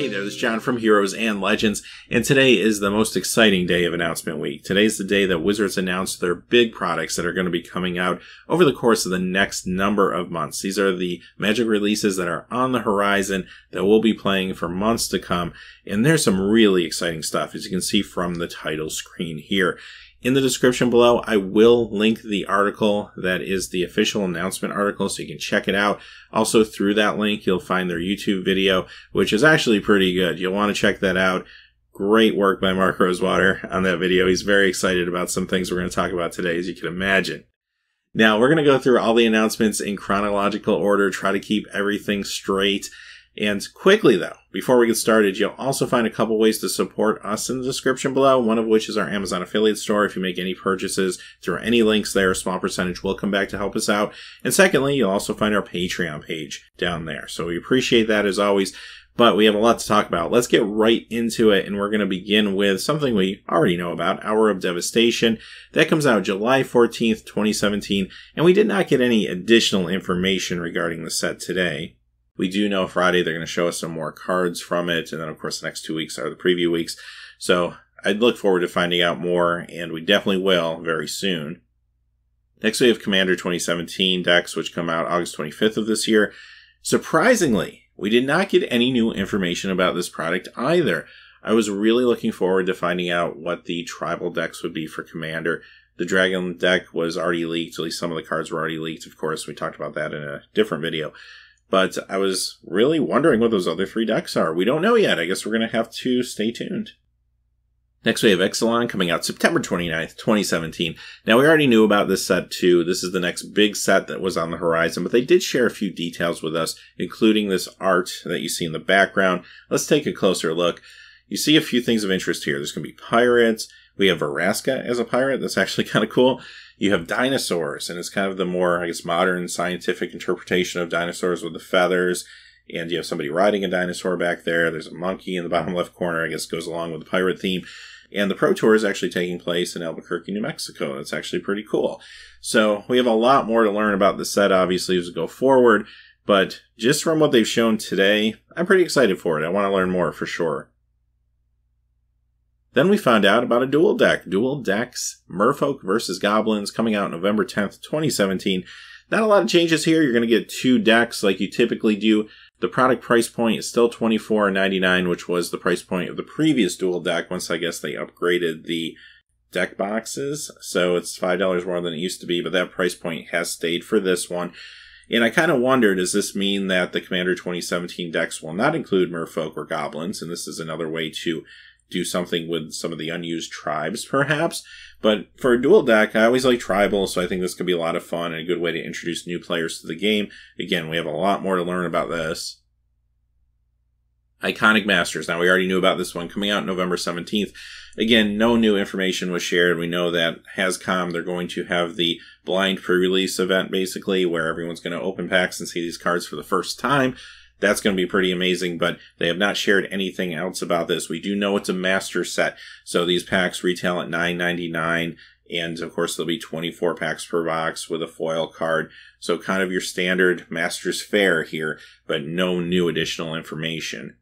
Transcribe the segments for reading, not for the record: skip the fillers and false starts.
Hey there, this is John from Heroes and Legends, and today is the most exciting day of announcement week. Today's the day that Wizards announced their big products that are going to be coming out over the course of the next number of months. These are the Magic releases that are on the horizon that we'll be playing for months to come, and there's some really exciting stuff, as you can see from the title screen here. In the description below, I will link the article that is the official announcement article, so you can check it out. Also, through that link, you'll find their YouTube video, which is actually pretty good. You'll want to check that out. Great work by Mark Rosewater on that video. He's very excited about some things we're going to talk about today, as you can imagine. Now, we're going to go through all the announcements in chronological order, try to keep everything straight. And quickly, though, before we get started, you'll also find a couple ways to support us in the description below, one of which is our Amazon affiliate store. If you make any purchases through any links there, a small percentage will come back to help us out. And secondly, you'll also find our Patreon page down there. So we appreciate that as always, but we have a lot to talk about. Let's get right into it, and we're going to begin with something we already know about, Hour of Devastation. That comes out July 14th, 2017, and we did not get any additional information regarding the set today. We do know Friday they're going to show us some more cards from it, and then of course the next 2 weeks are the preview weeks. So I'd look forward to finding out more, and we definitely will very soon. Next we have Commander 2017 decks, which come out August 25th of this year. Surprisingly, we did not get any new information about this product either. I was really looking forward to finding out what the tribal decks would be for Commander. The Dragon deck was already leaked, at least some of the cards were already leaked, of course. We talked about that in a different video. But I was really wondering what those other three decks are. We don't know yet. I guess we're going to have to stay tuned. Next we have Ixalan coming out September 29th, 2017. Now we already knew about this set too. This is the next big set that was on the horizon, but they did share a few details with us, including this art that you see in the background. Let's take a closer look. You see a few things of interest here. There's going to be pirates. We have Veraska as a pirate. That's actually kind of cool. You have dinosaurs, and it's kind of the more, I guess, modern scientific interpretation of dinosaurs with the feathers. And you have somebody riding a dinosaur back there. There's a monkey in the bottom left corner, I guess goes along with the pirate theme. And the Pro Tour is actually taking place in Albuquerque, New Mexico. That's actually pretty cool. So we have a lot more to learn about the set, obviously, as we go forward. But just from what they've shown today, I'm pretty excited for it. I want to learn more for sure. Then we found out about a dual deck. Dual decks, Merfolk versus Goblins, coming out November 10th, 2017. Not a lot of changes here. You're going to get two decks like you typically do. The product price point is still $24.99, which was the price point of the previous dual deck once I guess they upgraded the deck boxes. So it's $5 more than it used to be, but that price point has stayed for this one. And I kind of wonder, does this mean that the Commander 2017 decks will not include Merfolk or Goblins? And this is another way to do something with some of the unused tribes, perhaps. But for a dual deck, I always like tribal, so I think this could be a lot of fun and a good way to introduce new players to the game. Again, we have a lot more to learn about this. Iconic Masters. Now, we already knew about this one coming out November 17th. Again, no new information was shared. We know that HasCom, they're going to have the blind pre-release event, basically, where everyone's going to open packs and see these cards for the first time. That's going to be pretty amazing, but they have not shared anything else about this. We do know it's a master set, so these packs retail at $9.99, and of course there'll be 24 packs per box with a foil card. So kind of your standard master's fare here, but no new additional information.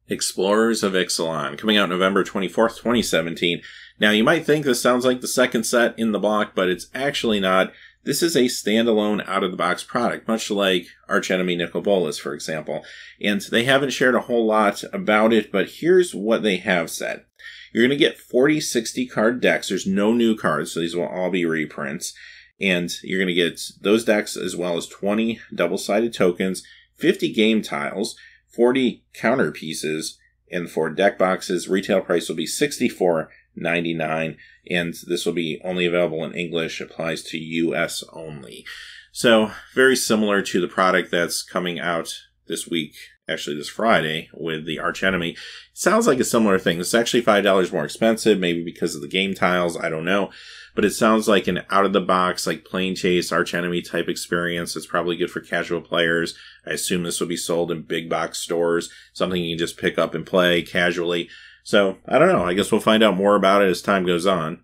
Explorers of Ixalan, coming out November 24th, 2017. Now you might think this sounds like the second set in the block, but it's actually not. This is a standalone out-of-the-box product, much like Archenemy Nicol Bolas, for example. And they haven't shared a whole lot about it, but here's what they have said. You're going to get 40 60-card decks. There's no new cards, so these will all be reprints. And you're going to get those decks as well as 20 double-sided tokens, 50 game tiles, 40 counter pieces, and for deck boxes, retail price will be $64.99, and this will be only available in English, applies to US only. So, very similar to the product that's coming out this week, actually this Friday, with the Archenemy. It sounds like a similar thing. It's actually $5 more expensive, maybe because of the game tiles, I don't know. But it sounds like an out-of-the-box, like Plane Chase, Archenemy type experience. It's probably good for casual players. I assume this will be sold in big box stores, something you can just pick up and play casually. So, I don't know. I guess we'll find out more about it as time goes on.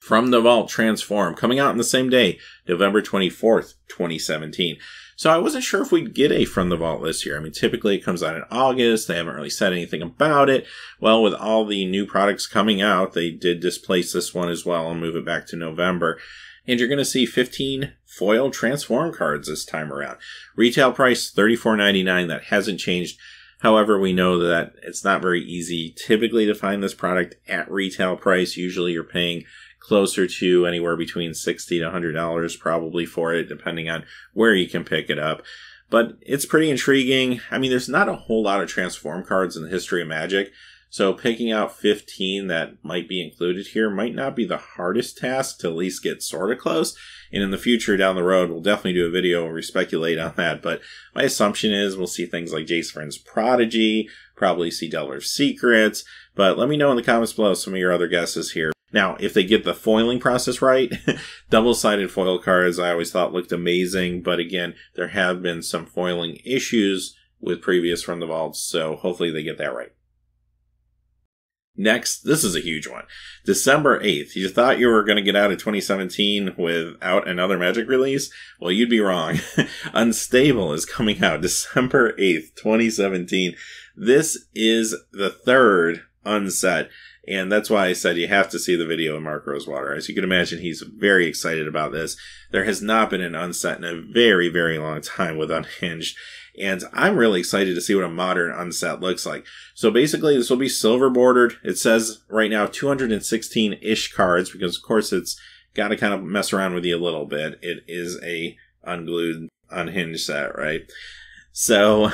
From the Vault Transform, coming out on the same day, November 24th, 2017. So I wasn't sure if we'd get a From the Vault this year. I mean, typically it comes out in August. They haven't really said anything about it. Well, with all the new products coming out, they did displace this one as well and move it back to November. And you're going to see 15 foil transform cards this time around. Retail price, $34.99. That hasn't changed. However, we know that it's not very easy typically to find this product at retail price. Usually you're paying closer to anywhere between $60 to $100 probably for it, depending on where you can pick it up. But it's pretty intriguing. I mean, there's not a whole lot of transform cards in the history of Magic. So picking out 15 that might be included here might not be the hardest task to at least get sort of close. And in the future down the road, we'll definitely do a video where we speculate on that. But my assumption is we'll see things like Jace Vryn's Prodigy, probably see Delver's Secrets. But let me know in the comments below some of your other guesses here. Now, if they get the foiling process right, double-sided foil cards I always thought looked amazing. But again, there have been some foiling issues with previous From the Vaults. So hopefully they get that right. Next, this is a huge one. December 8th. You thought you were going to get out of 2017 without another Magic release? Well, you'd be wrong. Unstable is coming out December 8th, 2017. This is the third unset. And that's why I said you have to see the video of Mark Rosewater. As you can imagine, he's very excited about this. There has not been an unset in a very, very long time with Unhinged. And I'm really excited to see what a modern unset looks like. So basically, this will be silver bordered. It says right now 216-ish cards, because of course it's got to kind of mess around with you a little bit. It is a unglued, unhinged set, right? So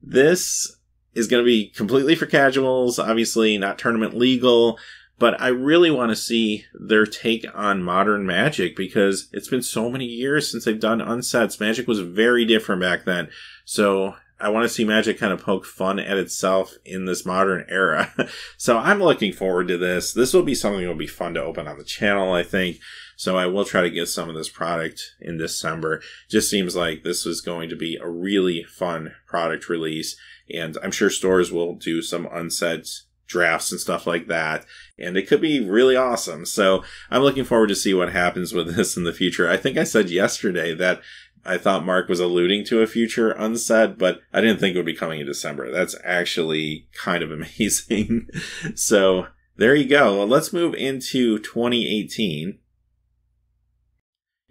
this is going to be completely for casuals, obviously not tournament legal. But I really want to see their take on modern Magic, because it's been so many years since they've done unsets. Magic was very different back then. So I want to see Magic kind of poke fun at itself in this modern era. So I'm looking forward to this. This will be something that will be fun to open on the channel, I think. So I will try to get some of this product in December. Just seems like this is going to be a really fun product release. And I'm sure stores will do some unset drafts and stuff like that, and it could be really awesome. So I'm looking forward to see what happens with this in the future. I think I said yesterday that I thought Mark was alluding to a future unset, but I didn't think it would be coming in December. That's actually kind of amazing. So there you go. Well, let's move into 2018.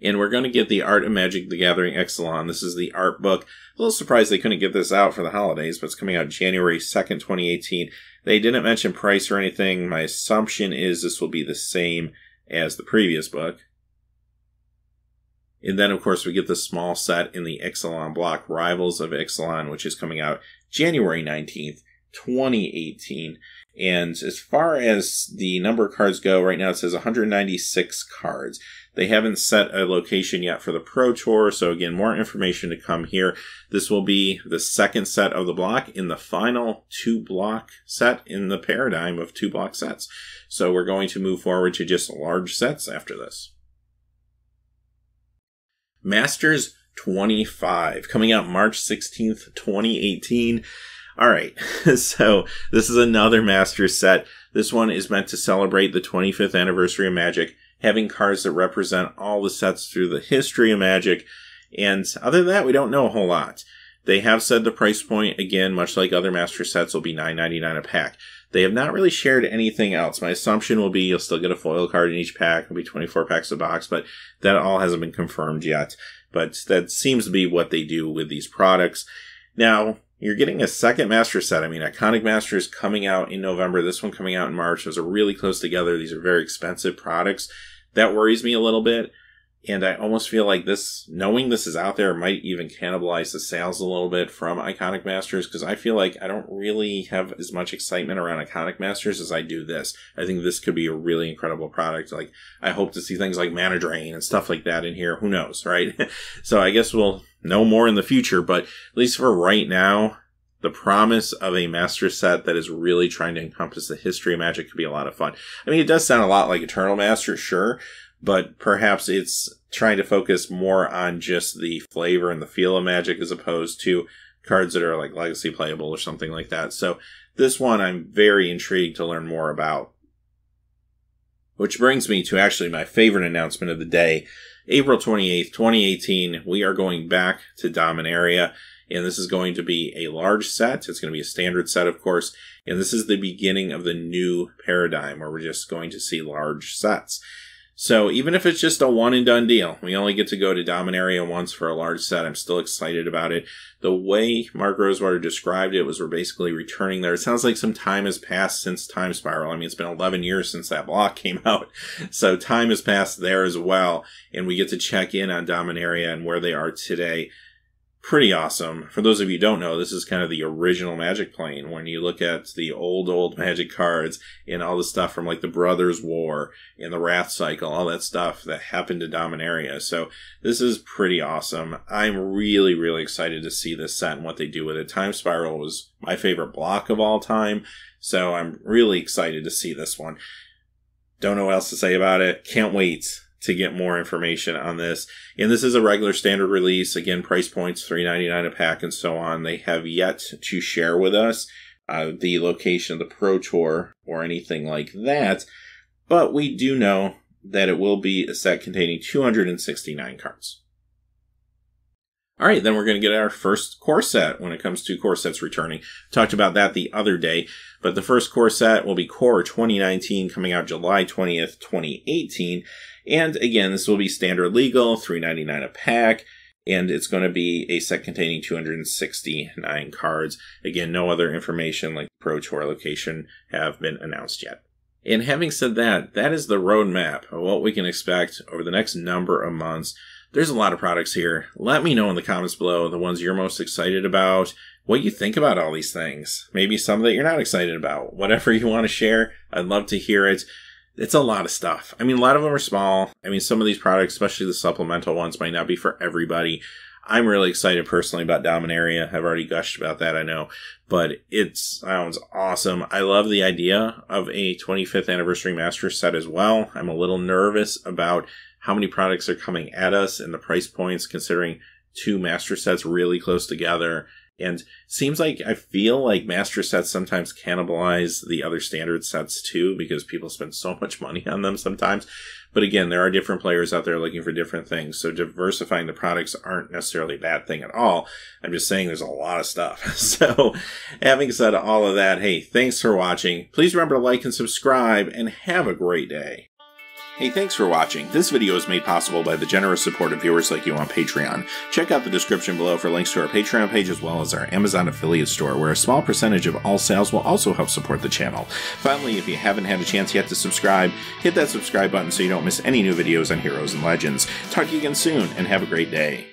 And we're going to get the Art of Magic the Gathering Ixalan. This is the art book. A little surprised they couldn't get this out for the holidays, but it's coming out January 2nd, 2018. They didn't mention price or anything. My assumption is this will be the same as the previous book. And then, of course, we get the small set in the Ixalan block, Rivals of Ixalan, which is coming out January 19th, 2018. And as far as the number of cards go, right now it says 196 cards. They haven't set a location yet for the Pro Tour, so again, more information to come here. This will be the second set of the block in the final 2-block set in the paradigm of 2-block sets. So we're going to move forward to just large sets after this. Masters 25, coming out March 16th, 2018. All right, so this is another Masters set. This one is meant to celebrate the 25th anniversary of Magic, having cards that represent all the sets through the history of Magic. And other than that, we don't know a whole lot. They have said the price point, again, much like other Master sets, will be $9.99 a pack. They have not really shared anything else. My assumption will be you'll still get a foil card in each pack. It'll be 24 packs a box, but that all hasn't been confirmed yet. But that seems to be what they do with these products. Now, you're getting a second Master set. I mean, Iconic Master is coming out in November. This one coming out in March. Those are really close together. These are very expensive products. That worries me a little bit. And I almost feel like this, knowing this is out there, might even cannibalize the sales a little bit from Iconic Masters, because I feel like I don't really have as much excitement around Iconic Masters as I do this. I think this could be a really incredible product. Like, I hope to see things like Mana Drain and stuff like that in here. Who knows, right? So I guess we'll know more in the future, but at least for right now, the promise of a Master set that is really trying to encompass the history of Magic could be a lot of fun. I mean, it does sound a lot like Eternal Master, sure, but perhaps it's trying to focus more on just the flavor and the feel of Magic as opposed to cards that are like legacy playable or something like that. So this one I'm very intrigued to learn more about. Which brings me to actually my favorite announcement of the day. April 28th, 2018, we are going back to Dominaria, and this is going to be a large set. It's going to be a standard set, of course, and this is the beginning of the new paradigm where we're just going to see large sets. So even if it's just a one-and-done deal, we only get to go to Dominaria once for a large set. I'm still excited about it. The way Mark Rosewater described it was we're basically returning there. It sounds like some time has passed since Time Spiral. I mean, it's been 11 years since that block came out. So time has passed there as well. And we get to check in on Dominaria and where they are today. Pretty awesome. For those of you who don't know, this is kind of the original Magic plane. When you look at the old Magic cards and all the stuff from like the Brothers War and the Wrath Cycle, all that stuff that happened to Dominaria. So this is pretty awesome. I'm really, really excited to see this set and what they do with it. Time Spiral was my favorite block of all time. So I'm really excited to see this one. Don't know what else to say about it. Can't wait to get more information on this. And this is a regular standard release. Again, price points, $3.99 a pack and so on. They have yet to share with us the location of the Pro Tour or anything like that. But we do know that it will be a set containing 269 cards. All right, then we're going to get our first core set when it comes to core sets returning. Talked about that the other day, but the first core set will be Core 2019 coming out July 20th, 2018. And again, this will be standard legal, $3.99 a pack, and it's going to be a set containing 269 cards. Again, no other information like the Pro Tour location have been announced yet. And having said that, that is the roadmap of what we can expect over the next number of months. There's a lot of products here. Let me know in the comments below the ones you're most excited about, what you think about all these things. Maybe some that you're not excited about. Whatever you want to share, I'd love to hear it. It's a lot of stuff. I mean, a lot of them are small. I mean, some of these products, especially the supplemental ones, might not be for everybody. I'm really excited personally about Dominaria. I've already gushed about that, I know. But that one's awesome. I love the idea of a 25th anniversary master set as well. I'm a little nervous about how many products are coming at us and the price points, considering two master sets really close together. And seems like I feel like master sets sometimes cannibalize the other standard sets too, because people spend so much money on them sometimes. But again, there are different players out there looking for different things. So diversifying the products aren't necessarily a bad thing at all. I'm just saying there's a lot of stuff. So having said all of that, hey, thanks for watching. Please remember to like and subscribe and have a great day. Hey, thanks for watching. This video is made possible by the generous support of viewers like you on Patreon. Check out the description below for links to our Patreon page as well as our Amazon affiliate store, where a small percentage of all sales will also help support the channel. Finally, if you haven't had a chance yet to subscribe, hit that subscribe button so you don't miss any new videos on Heroes and Legends. Talk to you again soon, and have a great day.